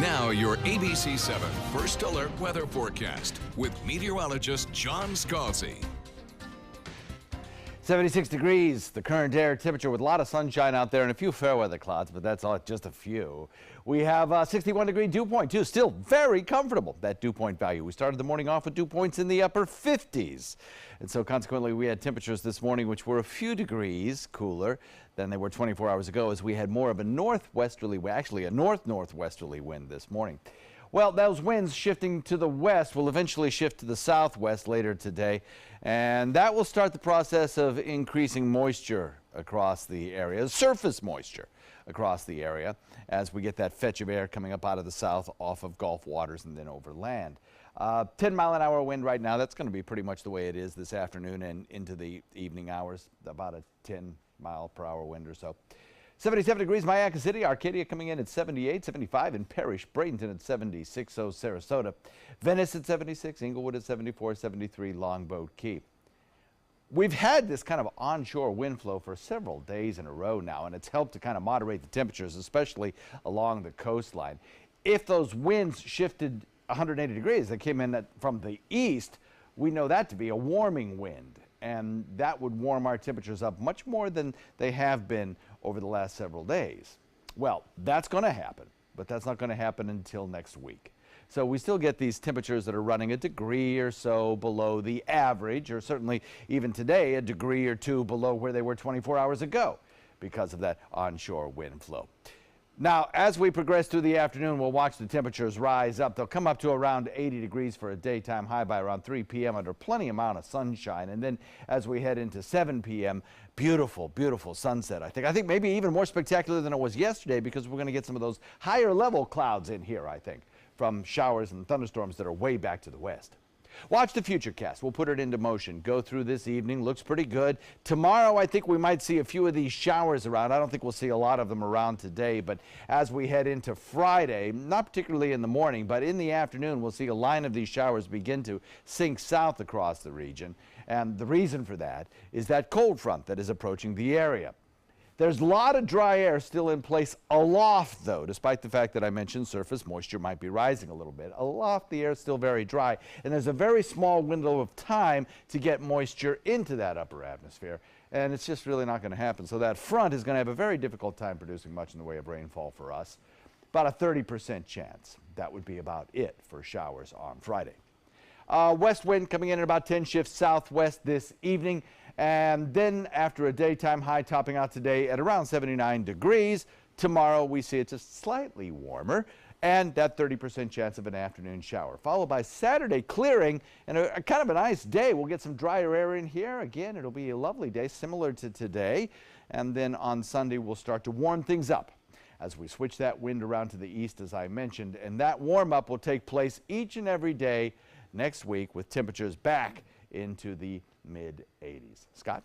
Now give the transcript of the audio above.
Now your ABC 7 First Alert Weather Forecast with meteorologist John Scalzi. 76 degrees, the current air temperature with a lot of sunshine out there and a few fair weather clouds, but that's all, just a few. We have a 61 degree dew point too, still very comfortable, that dew point value. We started the morning off with dew points in the upper 50s. And so consequently we had temperatures this morning which were a few degrees cooler than they were 24 hours ago as we had more of a northwesterly, actually a northwesterly wind this morning. Well, those winds shifting to the west will eventually shift to the southwest later today, and that will start the process of increasing moisture across the area, surface moisture across the area, as we get that fetch of air coming up out of the south off of Gulf waters and then over land. 10-mile-an-hour wind right now. That's going to be pretty much the way it is this afternoon and into the evening hours, about a 10-mile-per-hour wind or so. 77 degrees, Mayaca City, Arcadia coming in at 78, 75 in Parrish, Bradenton at 76, so Sarasota, Venice at 76, Inglewood at 74, 73, Longboat Key. We've had this kind of onshore wind flow for several days in a row now, and it's helped to kind of moderate the temperatures, especially along the coastline. If those winds shifted 180 degrees, they came in from the east, we know that to be a warming wind, and that would warm our temperatures up much more than they have been over the last several days. Well, that's going to happen, but that's not going to happen until next week. So we still get these temperatures that are running a degree or so below the average, or certainly even today a degree or two below where they were 24 hours ago because of that onshore wind flow. Now, as we progress through the afternoon, we'll watch the temperatures rise up. They'll come up to around 80 degrees for a daytime high by around 3 p.m. under plenty amount of sunshine. And then as we head into 7 p.m., beautiful, beautiful sunset, I think maybe even more spectacular than it was yesterday because we're going to get some of those higher level clouds in here, I think, from showers and thunderstorms that are way back to the west. Watch the Futurecast. We'll put it into motion. Go through this evening. Looks pretty good. Tomorrow, I think we might see a few of these showers around. I don't think we'll see a lot of them around today, but as we head into Friday, not particularly in the morning, but in the afternoon, we'll see a line of these showers begin to sink south across the region. And the reason for that is that cold front that is approaching the area. There's a lot of dry air still in place aloft, though, despite the fact that I mentioned surface moisture might be rising a little bit. Aloft, the air is still very dry, and there's a very small window of time to get moisture into that upper atmosphere, and it's just really not going to happen. So that front is going to have a very difficult time producing much in the way of rainfall for us. About a 30% chance. That would be about it for showers on Friday. West wind coming in at about 10 shifts southwest this evening. And then after a daytime high topping out today at around 79 degrees, tomorrow we see it just slightly warmer and that 30% chance of an afternoon shower, followed by Saturday clearing and a kind of a nice day. We'll get some drier air in here. Again, it'll be a lovely day similar to today. And then on Sunday, we'll start to warm things up as we switch that wind around to the east, as I mentioned. And that warm up will take place each and every day next week with temperatures back into the mid-80s. Scott?